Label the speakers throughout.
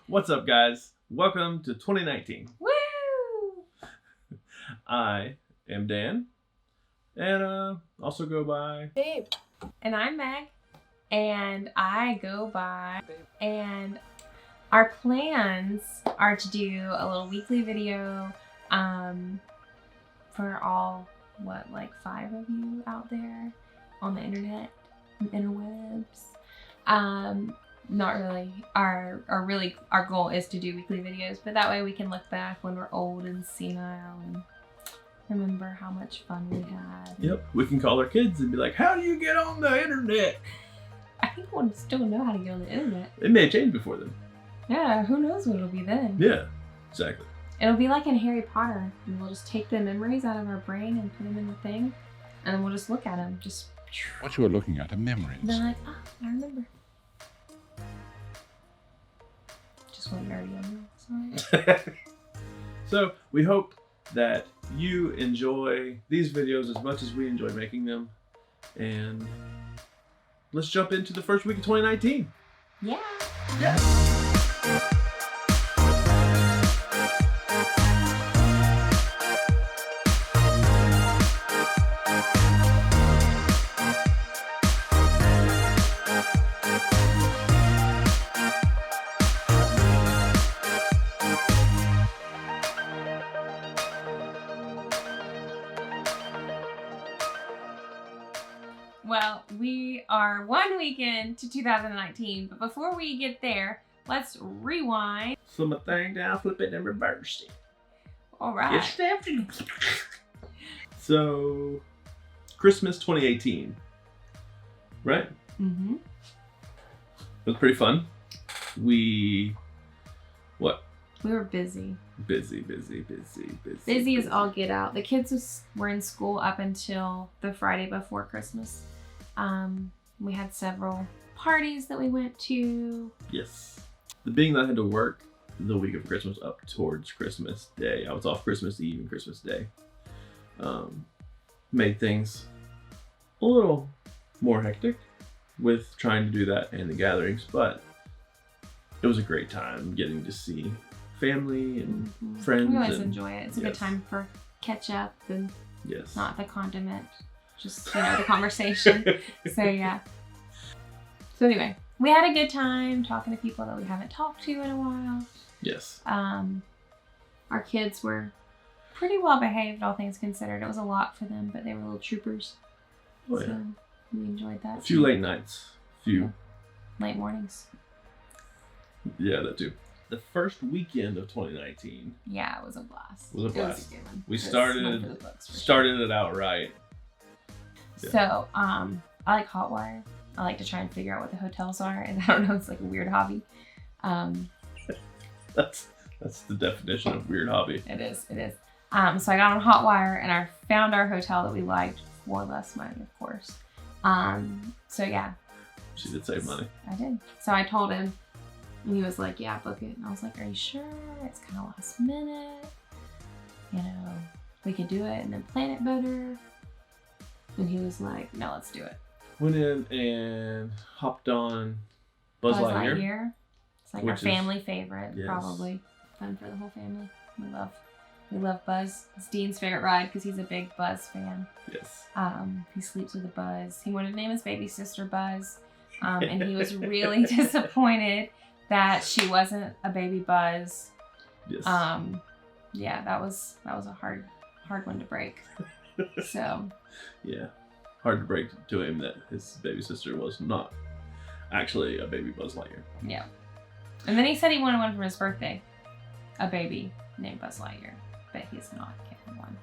Speaker 1: What's up, guys? Welcome to 2019.
Speaker 2: Woo!
Speaker 1: I am Dan, and also go by
Speaker 2: Babe. And I'm Meg, and I go by Babe. And our plans are to do a little weekly video for all, like 5 of you out there on the internet, interwebs. Not really. Our goal is to do weekly videos, but that way we can look back when we're old and senile and remember how much fun we had.
Speaker 1: Yep. We can call our kids and be like, "How do you get on the internet?"
Speaker 2: I think we'll still know how to get on the internet.
Speaker 1: It may change before then.
Speaker 2: Yeah, who knows what it'll be then.
Speaker 1: Yeah, exactly.
Speaker 2: It'll be like in Harry Potter, and we'll just take the memories out of our brain and put them in the thing, and then we'll just look at them. Just
Speaker 3: what you are looking at are memories.
Speaker 2: And they're like, I remember. Just went nerdy on you. Sorry.
Speaker 1: So we hope that you enjoy these videos as much as we enjoy making them, and let's jump into the first week of 2019.
Speaker 2: Yeah.
Speaker 1: Yes.
Speaker 2: Well, we are 1 weekend to 2019, but before we get there, let's rewind.
Speaker 1: Slim a thing down, flip it, and reverse it.
Speaker 2: All right.
Speaker 1: So, Christmas 2018, right?
Speaker 2: Mm-hmm.
Speaker 1: It was pretty fun. We
Speaker 2: were busy.
Speaker 1: Busy.
Speaker 2: Busy as all get out. The kids were in school up until the Friday before Christmas. We had several parties that we went to.
Speaker 1: Yes. Being that I had to work the week of Christmas up towards Christmas Day, I was off Christmas Eve and Christmas Day, made things a little more hectic with trying to do that and the gatherings, but it was a great time getting to see family and friends.
Speaker 2: We always enjoy it. It's a good time for catch up and
Speaker 1: yes,
Speaker 2: not the condiment, just the conversation. So yeah. So anyway, we had a good time talking to people that we haven't talked to in a while.
Speaker 1: Yes.
Speaker 2: Our kids were pretty well behaved, all things considered. It was a lot for them, but they were little troopers.
Speaker 1: Oh,
Speaker 2: so
Speaker 1: yeah.
Speaker 2: We enjoyed that.
Speaker 1: A few late nights.
Speaker 2: Late mornings.
Speaker 1: Yeah, that too. The first weekend of 2019.
Speaker 2: Yeah, it was a blast.
Speaker 1: It was a blast.
Speaker 2: It was a good one.
Speaker 1: We
Speaker 2: It was one for the
Speaker 1: started
Speaker 2: books, for sure.
Speaker 1: it out right. Yeah.
Speaker 2: So, I like Hotwire. I like to try and figure out what the hotels are, and I don't know, it's like a weird hobby.
Speaker 1: That's the definition of weird hobby.
Speaker 2: It is. So I got on Hotwire, and I found our hotel that we liked for less money, of course. So yeah.
Speaker 1: She did save money.
Speaker 2: I did. So I told him, and he was like, yeah, book it. And I was like, are you sure? It's kind of last minute. We could do it and then plan it better. And he was like, no, let's do it.
Speaker 1: Went in and hopped on Buzz Lightyear.
Speaker 2: It's like our family favorite,
Speaker 1: yes.
Speaker 2: Probably. Fun for the whole family. We love Buzz. It's Dean's favorite ride because he's a big Buzz fan.
Speaker 1: Yes.
Speaker 2: He sleeps with a Buzz. He wanted to name his baby sister Buzz. And he was really disappointed that she wasn't a baby Buzz.
Speaker 1: Yes.
Speaker 2: Yeah, that was a hard one to break. So.
Speaker 1: Yeah. Hard to break to him that his baby sister was not actually a baby Buzz Lightyear.
Speaker 2: Yeah. And then he said he wanted one for his birthday. A baby named Buzz Lightyear. But he's not getting one.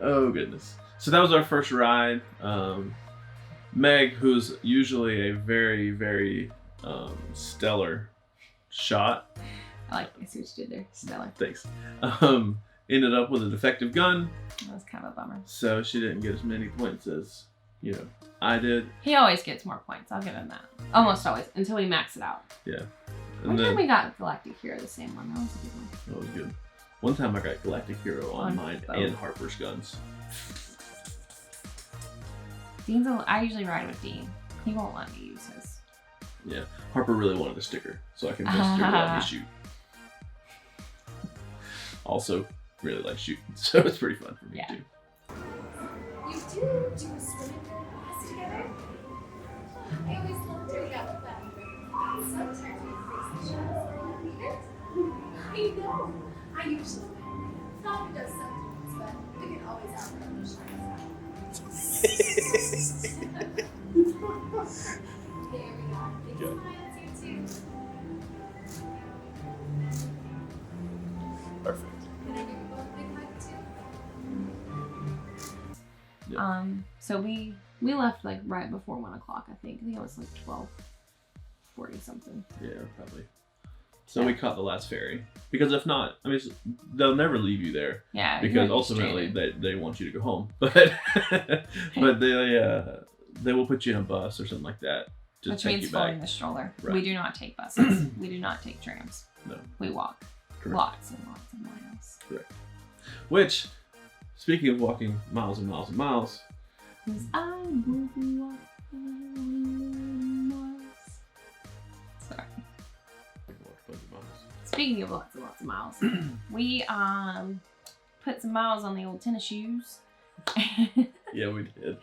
Speaker 1: Oh, goodness. So that was our first ride. Meg, who's usually a very, very stellar shot.
Speaker 2: I see what you did there. Stellar.
Speaker 1: Thanks. Ended up with a defective gun.
Speaker 2: That was kind of a bummer.
Speaker 1: So she didn't get as many points as, I did.
Speaker 2: He always gets more points. I'll give him that. Almost always. Until we max it out.
Speaker 1: Yeah.
Speaker 2: One time we got Galactic Hero, the same one. That was a good one.
Speaker 1: That was good. One time I got Galactic Hero on mine
Speaker 2: both.
Speaker 1: and Harper's guns.
Speaker 2: I usually ride with Dean. He won't let me use his.
Speaker 1: Yeah, Harper really wanted a sticker, so I convinced her to let me shoot. Also, really like shooting, so it's pretty fun for me too.
Speaker 4: You do swimming class together? I always love doing that with them. Sometimes we face the shadows a little bit. I know. I usually Father does sometimes, but we can always outrun the shadows. There we go. Big smiles, you too.
Speaker 1: Perfect.
Speaker 4: Can I give you both a big hug too?
Speaker 1: Yeah.
Speaker 2: So we left like right before 1 o'clock, I think. I think it was like 12:40 something.
Speaker 1: Yeah, probably. So we caught the last ferry because if not, I mean, they'll never leave you there.
Speaker 2: Yeah.
Speaker 1: Because ultimately they want you to go home, but but they will put you in a bus or something like that to
Speaker 2: Which
Speaker 1: take
Speaker 2: means
Speaker 1: you
Speaker 2: folding
Speaker 1: back.
Speaker 2: the stroller.
Speaker 1: Right.
Speaker 2: We do not take buses. We do not take trams.
Speaker 1: No.
Speaker 2: We walk.
Speaker 1: Correct.
Speaker 2: Lots and lots of miles.
Speaker 1: Correct. Which, speaking of walking miles and miles and miles,
Speaker 2: 'Cause I will walk miles. Sorry. Speaking of lots and lots of miles, we put some miles on the old tennis shoes.
Speaker 1: Yeah, we did.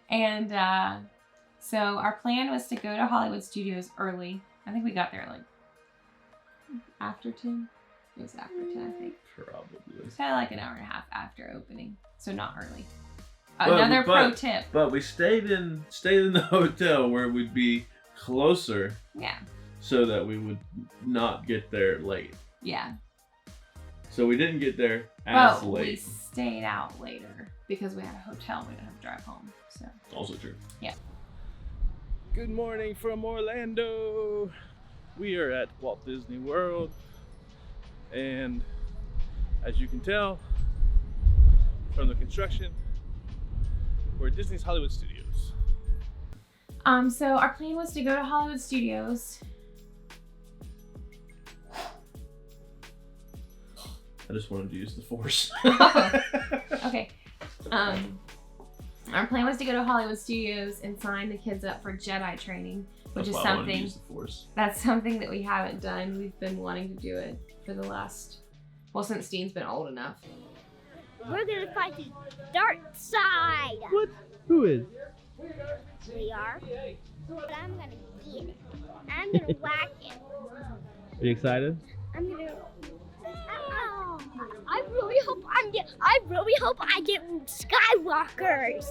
Speaker 2: And so our plan was to go to Hollywood Studios early. I think we got there like after 10. It was after 10, I think.
Speaker 1: Probably.
Speaker 2: So like an hour and a half after opening, so not early.
Speaker 1: But-
Speaker 2: Another pro
Speaker 1: but-
Speaker 2: tip.
Speaker 1: But we stayed in the hotel where we'd be closer,
Speaker 2: Yeah,
Speaker 1: so that we would not get there late.
Speaker 2: yeah.
Speaker 1: So we didn't get there as
Speaker 2: But we
Speaker 1: late.
Speaker 2: stayed out later because we had a hotel and we didn't have to drive home. So
Speaker 1: Also true.
Speaker 2: yeah.
Speaker 1: Good morning from Orlando. We are at Walt Disney World, and as you can tell from the construction, we're at Disney's Hollywood Studios.
Speaker 2: So our plan was to go to Hollywood Studios.
Speaker 1: I just wanted to use the force.
Speaker 2: Okay. Our plan was to go to Hollywood Studios and sign the kids up for Jedi training, which
Speaker 1: That's
Speaker 2: is
Speaker 1: why I wanted to
Speaker 2: something
Speaker 1: use the force.
Speaker 2: that's something that we haven't done. We've been wanting to do it for the last, well, since Dean's been old enough.
Speaker 5: We're gonna fight the dark side.
Speaker 1: What? Who is?
Speaker 5: We are. But I'm gonna get it. I'm gonna whack it.
Speaker 1: Are you excited?
Speaker 5: I'm gonna. Oh, I really hope I get Skywalkers.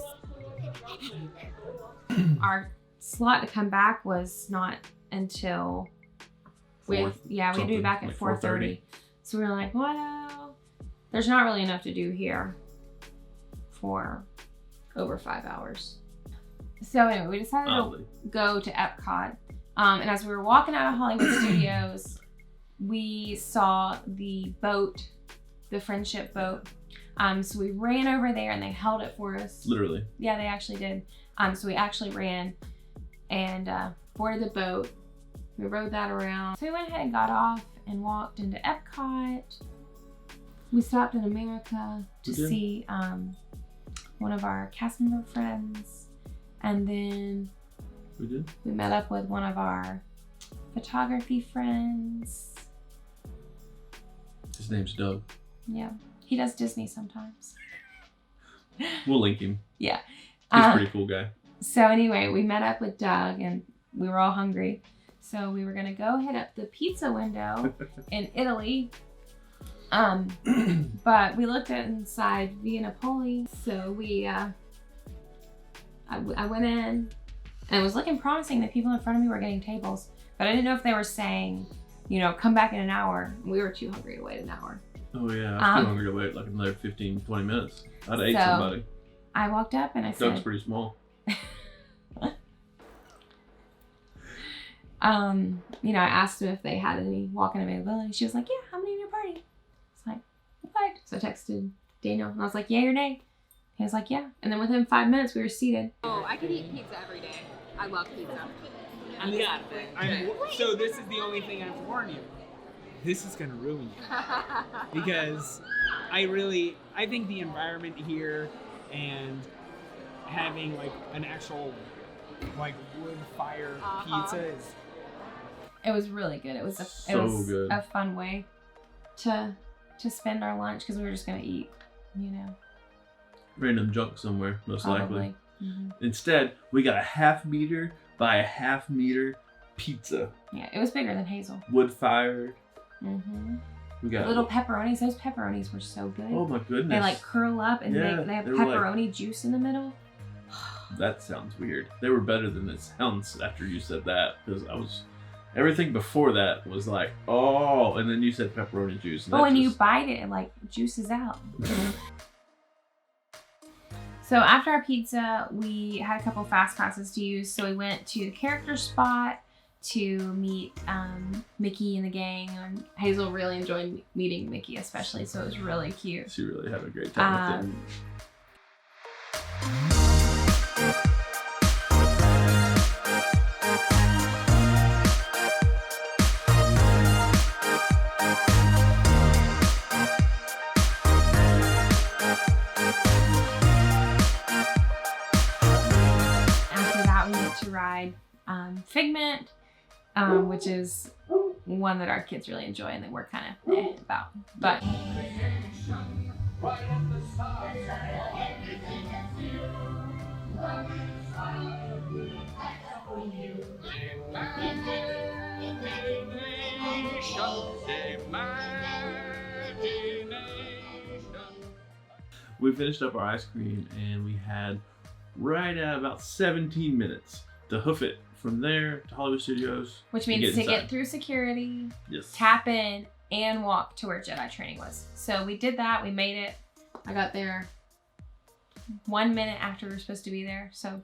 Speaker 2: Our slot to come back was not until we had to be
Speaker 1: something,
Speaker 2: back at
Speaker 1: like
Speaker 2: 4:30. So we were like, well, there's not really enough to do here for over 5 hours. So anyway, we decided
Speaker 1: Oddly.
Speaker 2: to go to Epcot. And as we were walking out of Hollywood Studios, we saw the boat, the friendship boat. So we ran over there and they held it for us.
Speaker 1: Literally.
Speaker 2: Yeah, they actually did. So we actually ran and boarded the boat. We rode that around. So we went ahead and got off and walked into Epcot. We stopped in America to
Speaker 1: We did.
Speaker 2: see one of our cast member friends. And then
Speaker 1: We did.
Speaker 2: we met up with one of our photography friends.
Speaker 1: His name's Doug.
Speaker 2: Yeah, he does Disney sometimes.
Speaker 1: We'll link him.
Speaker 2: Yeah.
Speaker 1: He's a pretty cool guy.
Speaker 2: So anyway, we met up with Doug and we were all hungry. So we were gonna go hit up the pizza window in Italy. But we looked at inside Via Napoli. So we, I went in and it was looking promising that people in front of me were getting tables. But I didn't know if they were saying, you know, come back in an hour. We were too hungry to wait an hour.
Speaker 1: Oh yeah, I was too hungry to wait like another 15, 20 minutes. I'd ate
Speaker 2: So,
Speaker 1: somebody.
Speaker 2: I walked up and I
Speaker 1: Doug's
Speaker 2: said,
Speaker 1: pretty small.
Speaker 2: you know, I asked them if they had any walk-in availability. She was like, yeah, how many in your party? It's like, what? So I texted Daniel and I was like, yay or nay? He was like, yeah. And then within 5 minutes, we were seated.
Speaker 6: Oh, I could eat pizza every day. I love pizza.
Speaker 7: So this is the only thing I have to warn you. This is gonna ruin you. Because I think the environment here and having like an actual like wood fire pizza is
Speaker 2: It was really good. It was
Speaker 1: So good.
Speaker 2: a fun way to spend our lunch because we were just gonna eat, you know,
Speaker 1: Random junk somewhere, most likely.
Speaker 2: probably. Mhm.
Speaker 1: Instead, we got a 1/2 meter by a 1/2 meter pizza,
Speaker 2: Yeah, it was bigger than Hazel.
Speaker 1: wood fired.
Speaker 2: Mm-hmm.
Speaker 1: We got
Speaker 2: Little pepperonis. Those pepperonis were so good.
Speaker 1: Oh my goodness!
Speaker 2: They like curl up and
Speaker 1: Yeah,
Speaker 2: they have
Speaker 1: they were like-
Speaker 2: pepperoni juice in the middle.
Speaker 1: That sounds weird. They were better than it sounds after you said that, because everything before that was like, oh, and then you said pepperoni juice.
Speaker 2: But when you bite it, it like juices out. So after our pizza, we had a couple fast passes to use. So we went to the character spot to meet Mickey and the gang. And Hazel really enjoyed meeting Mickey, especially. So it was really cute.
Speaker 1: She really had a great time with it.
Speaker 2: After that, we get to ride Figment, which is one that our kids really enjoy and that we're kind of about. But
Speaker 1: We finished up our ice cream and we had right at about 17 minutes to hoof it from there to Hollywood Studios.
Speaker 2: which means to
Speaker 1: inside.
Speaker 2: get through security,
Speaker 1: Yes.
Speaker 2: tap in, and walk to where Jedi training was. So we did that. We made it. I got there 1 minute after we were supposed to be there. So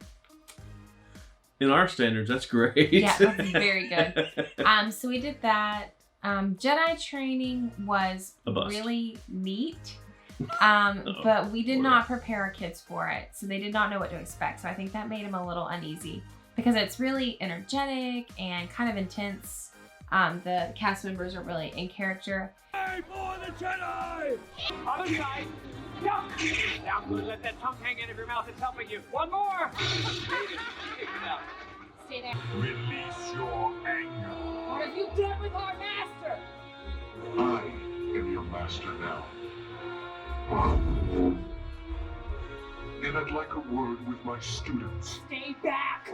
Speaker 1: In our standards, that's great.
Speaker 2: yeah, that's very good. So we did that. Jedi training was
Speaker 1: A bust.
Speaker 2: really neat.
Speaker 1: Uh-oh.
Speaker 2: But we did
Speaker 1: Poor
Speaker 2: not prepare our kids for it. So they did not know what to expect. So I think that made them a little uneasy because it's really energetic and kind of intense. The cast members are really in character.
Speaker 7: Other side. Yeah. Now good. Let that tongue hang out of your mouth. It's helping you. One more.
Speaker 4: Stay there.
Speaker 3: Release your anger.
Speaker 4: What have you done with our master?
Speaker 3: I am your master now. And I'd like a word with my students.
Speaker 4: Stay back.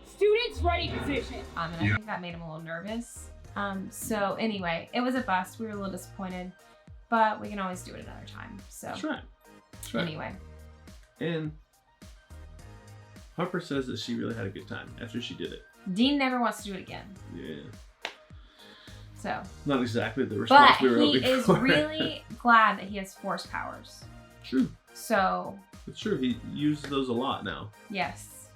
Speaker 4: Students, ready position.
Speaker 2: And I think that made them a little nervous. So anyway, it was a bust. We were a little disappointed, but we can always do it another time. So
Speaker 1: That's right. That's right.
Speaker 2: anyway,
Speaker 1: And Harper says that she really had a good time after she did it.
Speaker 2: Dean never wants to do it again.
Speaker 1: Yeah.
Speaker 2: So,
Speaker 1: Not exactly the response
Speaker 2: but
Speaker 1: we were
Speaker 2: he
Speaker 1: hoping
Speaker 2: is
Speaker 1: for.
Speaker 2: really glad that he has force powers.
Speaker 1: True.
Speaker 2: So
Speaker 1: It's true. He uses those a lot now.
Speaker 2: yes,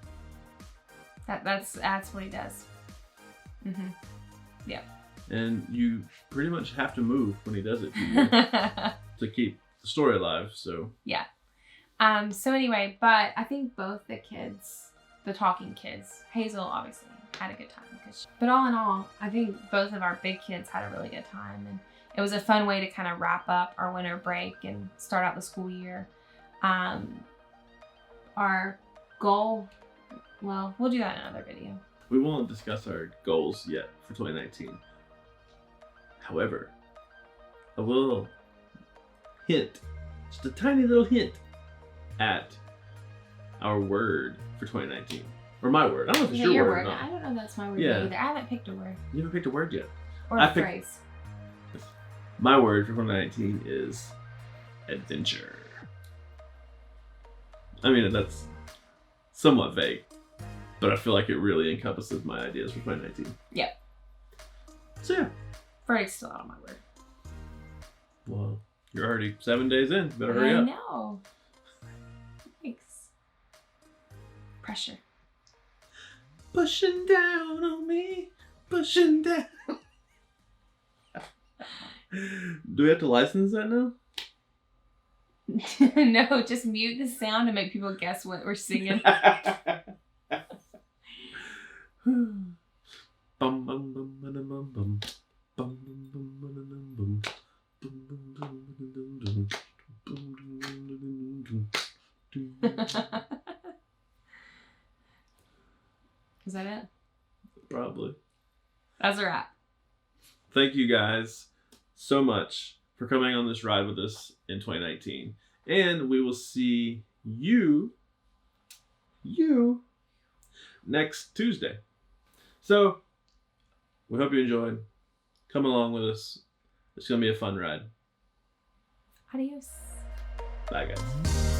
Speaker 2: that's what he does. Mm-hmm.
Speaker 1: And you pretty much have to move when he does it to you to keep the story alive. So
Speaker 2: So anyway, but I think both the kids, the talking kids, Hazel obviously had a good time. But all in all, I think both of our big kids had a really good time. And it was a fun way to kind of wrap up our winter break and start out the school year. Our goal, well, we'll do that in another video.
Speaker 1: we won't discuss our goals yet for 2019. However, a little hint, just a tiny little hint at our word for 2019. Or my word. I don't know if it's
Speaker 2: Yeah,
Speaker 1: your
Speaker 2: your
Speaker 1: word or
Speaker 2: word.
Speaker 1: not.
Speaker 2: I don't know if that's my word
Speaker 1: Yeah.
Speaker 2: either. I haven't picked a word
Speaker 1: You haven't picked a word yet.
Speaker 2: or
Speaker 1: I
Speaker 2: a
Speaker 1: picked-
Speaker 2: phrase.
Speaker 1: My word for 2019 is adventure. I mean, that's somewhat vague, but I feel like it really encompasses my ideas for 2019.
Speaker 2: Yep.
Speaker 1: So yeah.
Speaker 2: Freddy's still out on my word.
Speaker 1: Well, you're already 7 days in. Better hurry
Speaker 2: I
Speaker 1: up.
Speaker 2: know. Thanks. Pressure.
Speaker 1: Pushing down on me. Pushing down. Do we have to license that now?
Speaker 2: No, just mute the sound and make people guess what we're singing.
Speaker 1: Bum bum bum bum bum bum bum bum bum bum bum bum.
Speaker 2: Is that it?
Speaker 1: Probably.
Speaker 2: That's a wrap.
Speaker 1: Thank you guys so much for coming on this ride with us in 2019. And we will see you next Tuesday. So, we hope you enjoyed. Come along with us. It's going to be a fun ride.
Speaker 2: Adios.
Speaker 1: Bye, guys.